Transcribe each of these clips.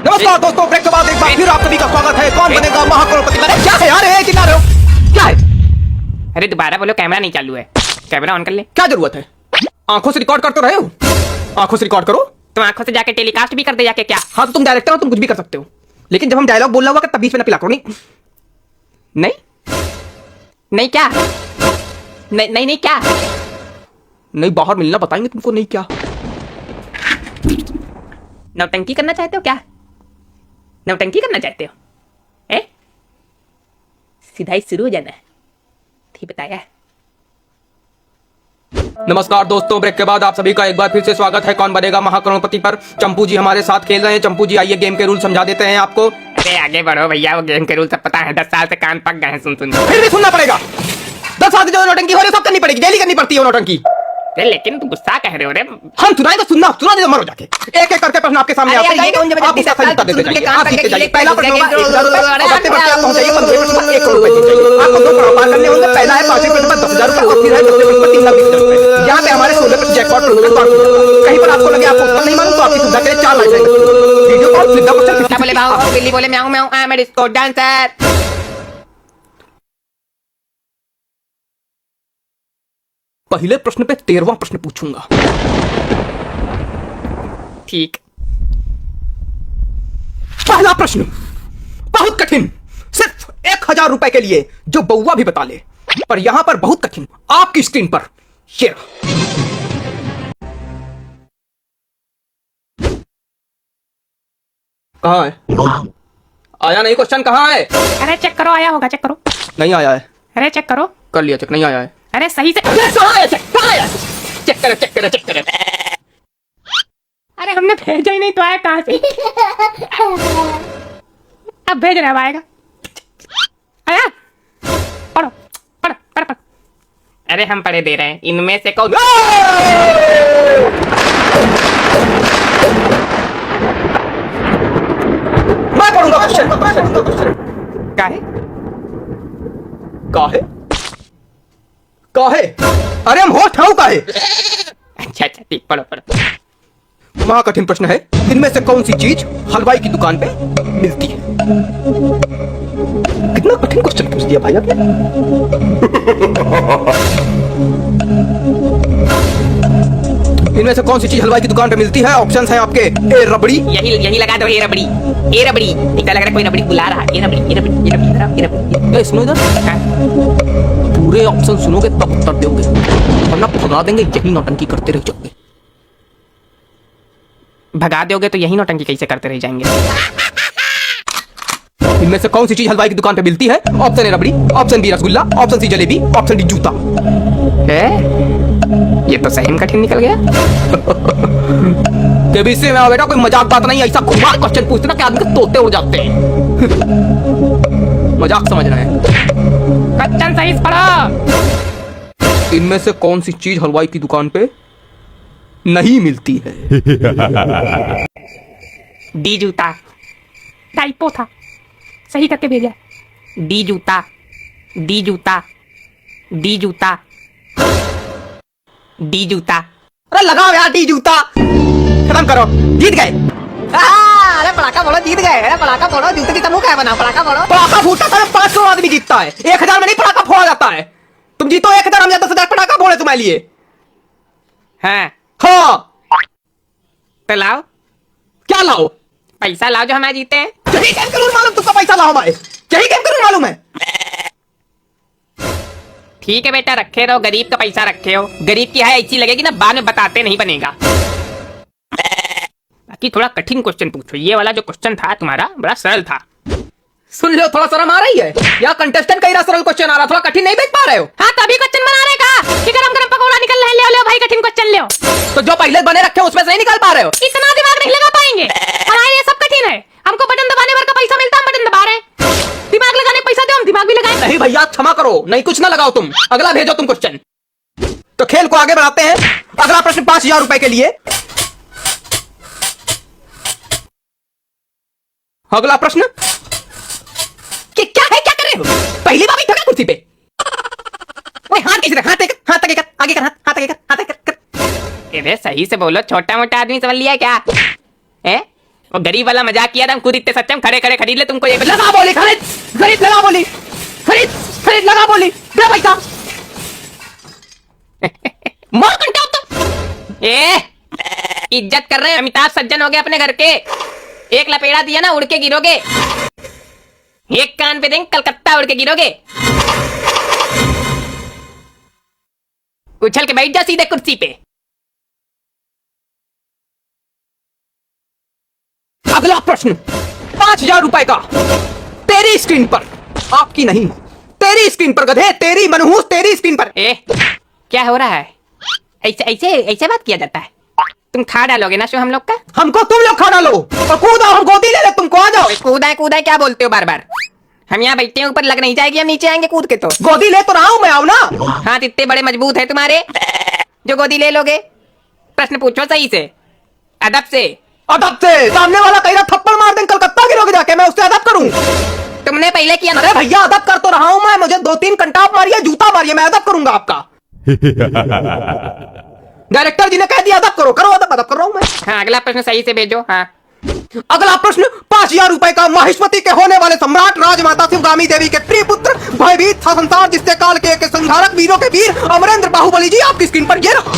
नमस्कार दोस्तों, ब्रेक के बाद एक बार फिर आप सभी का स्वागत है। कौन बनेगा महाकरोड़पति? क्या है यार, ये चिल्ला रहे हो? क्या है? अरे दोबारा बोलो, कैमरा नहीं चालू है। कैमरा ऑन कर ले। क्या जरूरत है? आंखों से रिकॉर्ड करते रहे हो, आंखों से रिकॉर्ड करो। तुम आंखों से जाके टेलीकास्ट भी कर दे जाके क्या? हाँ तो तुम डायरेक्टर हो, तुम कुछ भी कर सकते हो, लेकिन जब हम डायलॉग बोलना होगा तब बीच में न पिला करो। नहीं नहीं नहीं क्या? नहीं नहीं नहीं क्या? नहीं, बाहर मिलना बताएंगे तुमको। नहीं क्या? नौटंकी करना चाहते हो क्या? नौटंकी करना चाहते हो? ए? सीधा ही शुरू हो जाना है। ठीक बताया। नमस्कार दोस्तों, ब्रेक के बाद आप सभी का एक बार फिर से स्वागत है कौन बनेगा महाकरोड़पति पर। चंपू जी हमारे साथ खेल रहे हैं। चंपू जी आइए, गेम के रूल समझा देते हैं आपको। अरे आगे बढ़ो भैया, वो गेम के रूल सब पता है। 10 साल से कान पक गए हैं सुन सुन। फिर भी सुनना पड़ेगा। 10 साल से जो नौटंकी हो रही है सब करनी पड़ेगी, डेली करनी पड़ती है वो नौटंकी। अरे लेकिन तुम गुस्सा कह रहे हो रे। हम सुनाए तो सुनना दे मरो जाके। एक एक करके प्रश्न आपके सामने अरे आते यार, ये कौन हैं, जबरदस्ती आप उसका सही उत्तर देते जाइए। आप जीतते जाइए। पहला प्रश्न होगा 1000 रुपए और बढ़ते बढ़ते आप पहुंचाइए 15 प्रश्न पर 1 करोड़ रुपए जीतेंगे। आपको 2 करोड़ पार करने होंगे। पहला है 5 प्रश्न पर 10,000 रुपए और फिर है 10 प्रश्न पर 3,20,000 रुपए। यहाँ पे हमारे 16 पर जैकपॉट कहीं पर आपको लगे आपको उत्तर नहीं मालूम तो आपकी सुविधा के लिए 4 लाइफ रहेंगे। Video call flip the question. क्या बोले भाऊ? बिल्ली बोले म्याऊं म्याऊं, I am a disco dancer. पहले प्रश्न पे 13वां प्रश्न पूछूंगा। ठीक। पहला प्रश्न बहुत कठिन, सिर्फ 1,000 रुपए के लिए जो बउआ भी बता ले, पर यहां पर बहुत कठिन। आपकी स्क्रीन पर ये कहां है? आया नहीं क्वेश्चन, कहां है? अरे चेक करो, आया होगा, चेक करो। नहीं आया है। अरे चेक करो। कर लिया चेक, नहीं आया है। अरे सही से कहां आया? कहां आया? चेक करो चेक करो चेक करो। अरे हमने भेजा ही नहीं तो आया कहां से? अब भेज रहा, अब आएगा। आया? पढ़ो पढ़ो पढ़ो पढ़ो। अरे हम पढ़े दे रहे हैं। इनमें से कौन? मैं पढ़ूंगा क्वेश्चन। क्या है? काहे? काहे? अरे हम होस्ट हूं काहे? अच्छा अच्छा ठीक, पढ़ो पढ़ो। महा कठिन प्रश्न है। इनमें से कौन सी चीज हलवाई की दुकान पे मिलती है? कितना कठिन क्वेश्चन पूछ दिया भाई आपने। इनमें से कौन सी चीज हलवाई की दुकान पे मिलती है? ऑप्शंस हैं आपके। ए रबड़ी। यही लगा दो। ए रबड़ी, ए रबड़ी। इतना लग रहा है कोई रबड़ी बुला रहा है। ए रबड़ी, ए रबड़ी, ए रबड़ी, ए रबड़ी। ए सुनो इधर, पूरे ऑप्शन सुनोगे तब उत्तर दोगे, वरना भगा देंगे। यही नौटंकी करते रह जाओगे। भगा दोगे तो यही नौटंकी कैसे करते रह जाएंगे? इनमें से कौन सी चीज हलवाई की दुकान पे मिलती है? Option A rabri, option B rasgulla, option C jalebi, option D जूता। ये तो सही में कठिन निकल गया। केबीसी में आओ बेटा, कोई मजाक बात नहीं। ऐसा खुमार क्वेश्चन पूछते ना कि आदमी के तोते उड़ जाते हैं। मजाक समझ रहे हैं? क्वेश्चन सही से पढ़ो। इनमें से कौन सी चीज हलवाई की दुकान पे नहीं मिलती है? डी जूता। टाइपो था, सही करके भेजा। डी जूता, डी जूता, डी जूता, डी जूता। अरे लगाओ यार डी जूता, खत्म करो। जीत गए। अरे पटाखा फोड़ो, जीत गए। अरे पटाखा फोड़ो, जूते की तमु क्या बना? पटाखा फोड़ो। पटाखा फूटता है 5 करोड़ आदमी जीतता है। 1,000 में नहीं पटाखा फोड़ा जाता है। तुम जीतो 1,000, हम 10,000 पटाखा फोड़े तुम्हारे लिए। हाँ हाँ तो लाओ। क्या लाओ? पैसा लाओ जो हमारे जीते हैं। यही गेम का रूल मालूम? तुमको पैसा लाओ हमारे, यही गेम का रूल मालूम है। ठीक है बेटा, रखे रहो। गरीब का पैसा रखे हो। गरीब की है ऐसी लगेगी ना, बाद में बताते नहीं बनेगा। बाकी थोड़ा कठिन क्वेश्चन पूछो। ये वाला जो क्वेश्चन था तुम्हारा बड़ा सरल था। सुन लो, थोड़ा शर्म आ रही है? या कंटेस्टेंट कहीं सरल क्वेश्चन आ रहा, थोड़ा कठिन नहीं देख पा रहे हो? हाँ तो अभी क्वेश्चन बना रहेगा कि गरम गरम पकौड़ा निकल रहा है। ले भाई कठिन क्वेश्चन ले। तो जो पहले बने रखे हो उसमें से नहीं निकाल पा रहे हो? इतना दिमाग नहीं लगा पाएंगे। हमारे लिए सब कठिन है। हमको बटन दबाने भर का पैसा मिलता है, हम बटन दबा रहे हैं। दिमाग लगाने पैसा दो, हम दिमाग भी लगाए। नहीं भैया क्षमा करो, नहीं कुछ ना लगाओ तुम। अगला भेजो तुम क्वेश्चन। तो खेल को आगे बढ़ाते हैं। अगला प्रश्न 5,000 रुपए के लिए। अगला प्रश्न क्या है? क्या कर रहे हो? पहली बार बैठा कुर्सी पे। ओए हाथ कैसे रख? हाथ आगे कर, आगे कर, हाथ आगे कर, हाथ आगे कर। अरे सही से बोलो, छोटा मोटा आदमी समझ लिया क्या? वो गरीब वाला मजाक किया था, हम खुद इतने सच्चे, हम खड़े खड़े खरीद ले तुमको ये लगा बोली खरीद, खरीद लगा बोली, खरीद खरीद लगा बोली, दे पैसा। मोर घंटा तो इज्जत कर रहे हैं, अमिताभ सज्जन हो गए अपने घर के। एक लपेड़ा दिया ना उड़ के गिरोगे, एक कान पे देंगे कलकत्ता उड़ के गिरोगे। उछल के बैठ जा सीधे कुर्सी पे। अगला प्रश्न 5,000 रुपए का, तेरी स्क्रीन पर, आपकी नहीं, तेरी स्क्रीन पर गधे, तेरी मनहूस तेरी स्क्रीन पर। क्या हो रहा है? ऐसे ऐसे ऐसे बात किया जाता है? तुम खा डालोगे ना शो हम लोग का? हमको तुम लोग खा डालो और कूदो, हम गोदी ले ले, तुमको आ जाओ। कूदा कूदा क्या बोलते हो बार बार? हम यहाँ बैठे हैं, ऊपर लग नहीं जाएगी, हम नीचे आएंगे कूद के तो। गोदी ले तो रहा हूं मैं, आओ ना। हाथ इतने बड़े मजबूत है तुम्हारे जो गोदी ले लोगे? प्रश्न पूछो सही से, अदब से। अदब से? सामने वाला कह रहा थप्पड़ मार दें कलकत्ता गिरोगे जाके, मैं उससे अदब करूं? तुमने पहले किया ना। अरे भैया अदब कर तो रहा हूं मैं, मुझे 2-3 कंटाप मारिए, जूता मारिए, मैं अदब करूंगा आपका। डायरेक्टर जी ने कह दिया अदब करो, करो अदब, अदब कर रहा हूं मैं। हाँ अगला प्रश्न सही से भेजो। हाँ अगला प्रश्न 5,000 रुपए का, माहिष्मती के होने वाले सम्राट राजमाता शिवगामी देवी के प्रिय पुत्र, भयभीत था संसार जिससे काल के संहारक वीरों के वीर अमरेंद्र बाहुबली जी, आपकी स्क्रीन पर ये रहा।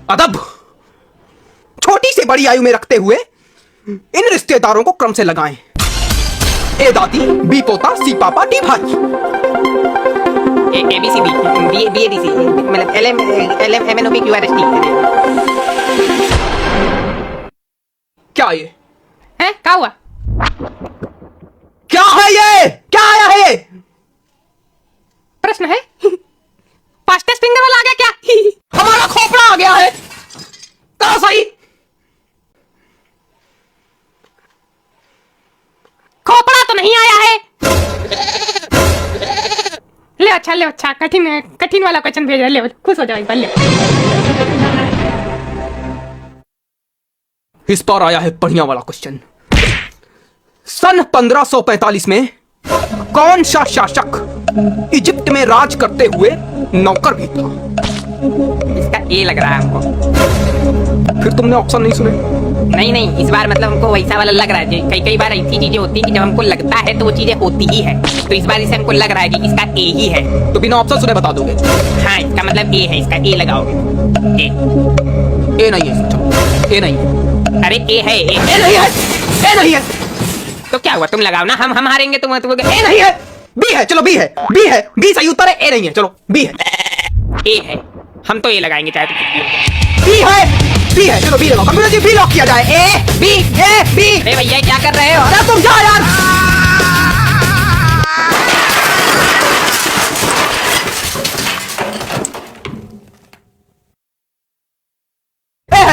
अदब। छोटी से बड़ी आयु में रखते हुए इन रिश्तेदारों को क्रम से लगाएं। ए दादी, बी पोता, सी पापा, डी भाई। A B C D B A D C, मतलब L M N O P Q R S T. क्या ये है? क्या हुआ? क्या है ये? क्या आया है ये? प्रश्न है? फास्टेस्ट फिंगर वाला आ गया क्या? हमारा खोपड़ा आ गया है। कहा सही? खोपड़ा तो नहीं आया है। ले अच्छा, ले अच्छा, कठिन कठिन वाला क्वेश्चन भेजा, ले खुश हो जाओ एक बार, ले। इस बार आया है बढ़िया वाला क्वेश्चन। सन 1545 में कौन सा शासक इजिप्ट में राज करते हुए नौकर भी था? इसका ए लग रहा है हमको। फिर तुमने ऑप्शन नहीं सुने? नहीं नहीं, इस बार मतलब हमको वैसा वाला लग रहा है। कई कई बार ऐसी चीजें होती है कि जब हमको लगता है तो वो चीजें होती ही है, तो इस बार इसे हमको लग रहा है कि इसका ए ही है। तो बिना ऑप्शन सुने बता दोगे? हाँ इसका मतलब ए है, इसका ए लगाओगे। ए नहीं है, सोचो ए नहीं है। अरे ए है, ए नहीं है, ए नहीं है। तो क्या हुआ? तुम लगाओ ना, हम हारेंगे, तुम ए नहीं है, बी है, चलो बी है, बी है, बी सही उत्तर है, ए नहीं है, चलो बी है। ए है, हम तो ए लगाएंगे चाहे तो। बी है, बी है, चलो बी लगाओ, कंप्यूटर जी बी लॉक किया जाए। A B, A B. अरे भैया क्या कर रहे हो? अरे तुम जा यार।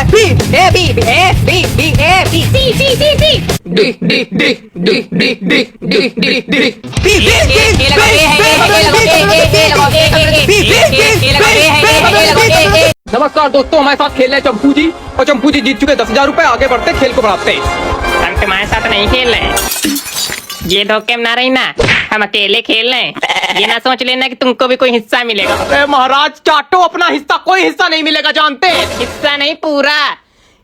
B A B A B B A B C C C C D D D D D D D D D B B. नमस्कार दोस्तों, हमारे साथ खेल रहे हैं चंपू जी, और चंपू जी जीत चुके 10,000 रुपए। आगे बढ़ते खेल को बढ़ाते हैं। हम तुम्हारे साथ नहीं खेल रहे, ये धोखे में ना रही ना, हम अकेले खेल रहे हैं। ये ना सोच लेना कि तुमको भी कोई हिस्सा मिलेगा। अरे महाराज चाटो अपना हिस्सा, कोई हिस्सा नहीं मिलेगा, जानते हैं? हिस्सा नहीं, पूरा।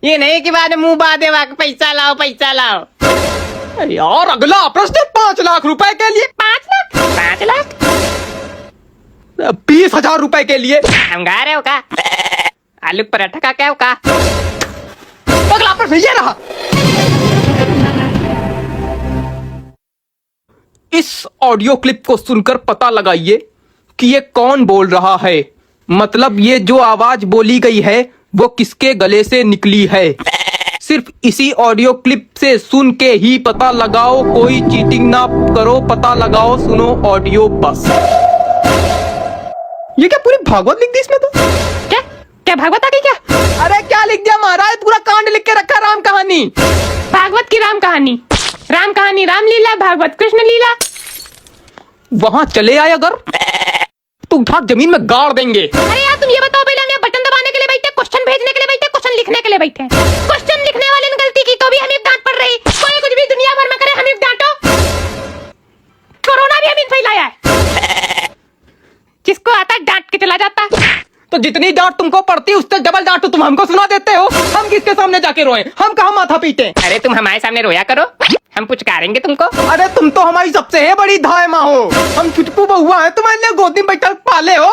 ये नहीं कि बाद में मुंह बादे वाक पैसा लाओ पैसा लाओ। अरे यार अगला प्रश्न 5 लाख रुपए के लिए। 5 लाख? 5 लाख? 20,000 रुपए के लिए। हम गा रहे हो का? आलू पराठा का क्या हो का? अगला प्रश्न ये रहा। इस ऑडियो क्लिप को सुनकर पता लगाइए कि ये कौन बोल रहा है, मतलब ये जो आवाज बोली गई है वो किसके गले से निकली है। सिर्फ इसी ऑडियो क्लिप से सुन के ही पता लगाओ, कोई चीटिंग ना करो, पता लगाओ, सुनो ऑडियो बस। ये क्या पूरी भागवत लिख दी इसमें? तो क्या क्या भागवत आ गई क्या? अरे क्या लिख दिया महाराज, पूरा कांड लिख के रखा, राम कहानी। भागवत की राम कहानी, राम कहानी, रामलीला, भागवत कृष्ण लीला। वहां चले आए अगर तो उठा जमीन में गाड़ देंगे। अरे यार तुम ये बताओ, पहले हम यहाँ बटन दबाने के लिए बैठे, क्वेश्चन भेजने के लिए बैठे, क्वेश्चन लिखने के लिए बैठे। क्वेश्चन लिखने वाले ने गलती की तो भी हमें डांट पड़ रही। कोई कुछ भी दुनिया भर में करे हमें डांटो। कोरोना भी हमें फैलाया है, जिसको आता है डांट के चला जाता है। तो जितनी डांट तुमको पड़ती है उससे डबल डांट तुम हमको सुना देते हो। हम किसके सामने जाके रोए? हम कहाँ माथा पीटे? अरे तुम हमारे सामने रोया करो, हम पुचकारेंगे तुमको। अरे तुम तो हमारी सबसे है बड़ी धाय माँ हो। हम चुटपू बहुआ है, तुम्हारे लिए गोदी में बैठा पाले हो।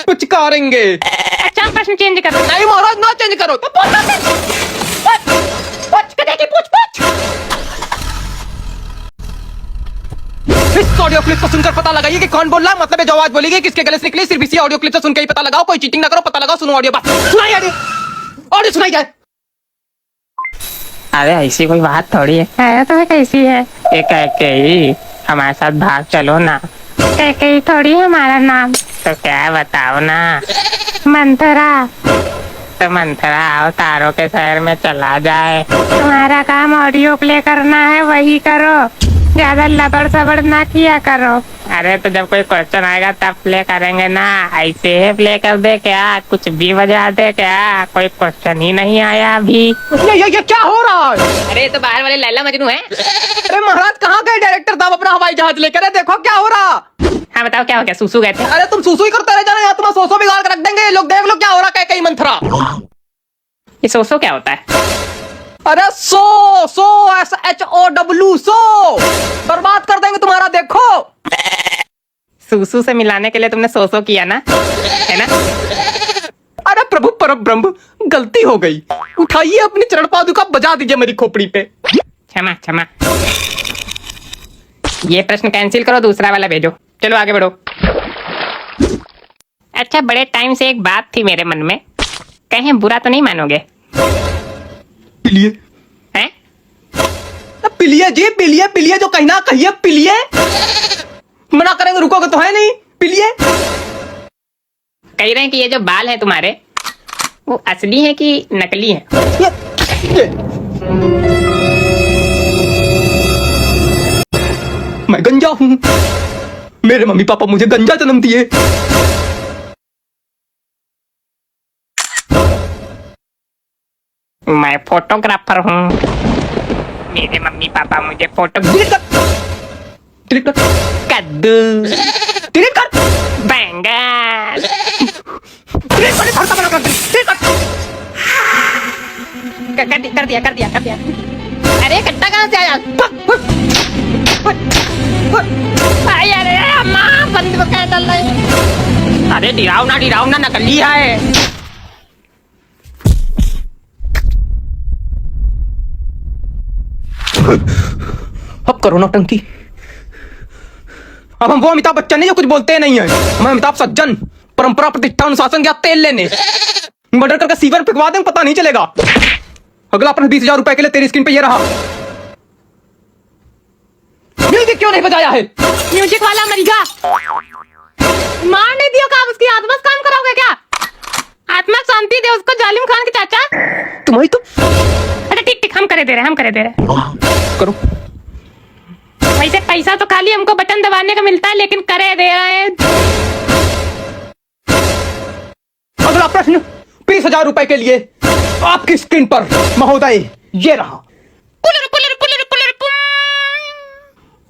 पुचकारेंगे। अच्छा प्रश्न चेंज करो। नहीं महाराज, ना चेंज करो तो इस ऑडियो क्लिप को सुनकर पता लगाइए कि कौन बोल रहा है, मतलब ये जो आवाज बोली गई किसके गले से निकली। सिर्फ इसी ऑडियो क्लिप से सुनकर ही पता लगाओ। कोई चीटिंग ना करो, पता लगाओ। सुनो ऑडियो, बात सुनाई ऑडियो सुनाई जाए। अरे ऐसी कोई बात थोड़ी है तो कैसी है? एक ही हमारे साथ भाग चलो ना। ही थोड़ी हमारा नाम। तो क्या बताओ ना। मंथरा। तो मंथरा आओ, तारों के शहर में चला जाए। तुम्हारा काम ऑडियो प्ले करना है, वही करो, ज्यादा लबड़ सबड़ ना किया करो। अरे तो जब कोई क्वेश्चन आएगा तब प्ले करेंगे ना, ऐसे प्ले कर दे क्या? कुछ भी बजा दे क्या? कोई क्वेश्चन ही नहीं आया अभी। ये क्या हो रहा है? अरे तो बाहर वाले लैला मजनू है। अरे महाराज कहाँ गए डायरेक्टर साहब अपना हवाई जहाज लेकर? देखो क्या हो रहा। हाँ बताओ क्या हो गया? सूसू गए थे। अरे तुम सूसू ही करते रह जाना, यहाँ तुम्हें सोसो बिगाड़ कर रख देंगे लोग। देख लो क्या हो रहा है कहीं मंथरा। ये सोसो क्या होता है? अरे सो SHOW सो बर्बाद कर देंगे तुम्हारा। देखो सूसू से मिलाने के लिए तुमने सोसो किया ना, है ना? अरे प्रभु परम ब्रह्म, गलती हो गई। उठाइए अपनी चरण पादुका, बजा दीजिए मेरी खोपड़ी पे। क्षमा क्षमा। ये प्रश्न कैंसिल करो, दूसरा वाला भेजो। चलो आगे बढ़ो। अच्छा, बड़े टाइम से एक बात थी मेरे मन में, कहीं बुरा तो नहीं मानोगे? पिलिए हैं? पिलिए जी, पिलिए पिलिए, जो कहना कहिए पिलिए। मना करेंगे, रुकोगे तो है नहीं। पिलिए। कह रहे हैं कि ये जो बाल है तुम्हारे, वो असली है कि नकली है? ये। मैं गंजा हूँ। मेरे मम्मी पापा मुझे गंजा जन्म दिए। मैं फोटोग्राफर हूँ। मेरे मम्मी पापा मुझे फोटो डिलीट कर कद्दू डिलीट कर बैंगन डिलीट कर भरता बना कर डिलीट कर दिया। अरे कट्टा कहाँ से आया? अरे अम्मा, बंद क्या डाल रहा है? अरे डिराव ना, नकली है। अब करो नौटंकी। अब हम वो अमिताभ बच्चन नहीं जो कुछ बोलते नहीं है। मैं अमिताभ सज्जन, परंपरा प्रतिष्ठा अनुशासन गया तेल लेने। मर्डर करके सीवर फेंकवा दें, पता नहीं चलेगा। अगला प्रश्न 20,000 रुपए के लिए तेरी स्क्रीन पे ये रहा। म्यूजिक क्यों नहीं बजाया है? म्यूजिक वाला मरिगा मार नहीं दिया का? उसकी आत्मा से काम कराओगे क्या? आत्मा शांति दे उसको, जालिम खान के चाचा। तुम्हारी तो अरे ठीक, हम करे दे रहे करो। वैसे पैसा तो खाली हमको बटन दबाने का मिलता है, लेकिन करे दे रहे हैं। अगला प्रश्न 20,000 रुपए के लिए आपकी स्क्रीन पर महोदय ये रहा।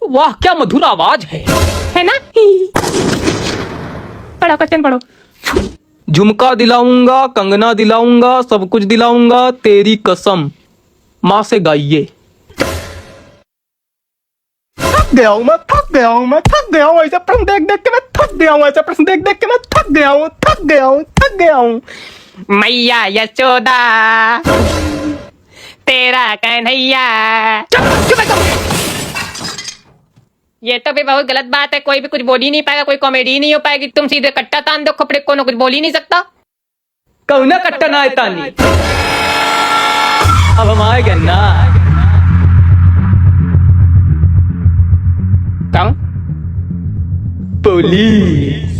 वाह क्या मधुर आवाज है ना? पढ़ो क्वेश्चन पढ़ो। झुमका दिलाऊंगा, कंगना दिलाऊंगा, सब कुछ दिलाऊंगा, तेरी कसम, माँ से गाइए। थक गया हूँ ऐसे प्रश्न देख देख के मैं थक गया हूँ। मैया यशोदा तेरा कन्हैया। ये तो भी बहुत गलत बात है, कोई भी कुछ बोल ही नहीं पाएगा, कोई कॉमेडी नहीं हो पाएगी। तुम सीधे कट्टा तान दो कपड़े को, कुछ बोल ही नहीं सकता। कौना कट्टा ना तानी। अब हम आएंगे ना। कौन? पुलिस।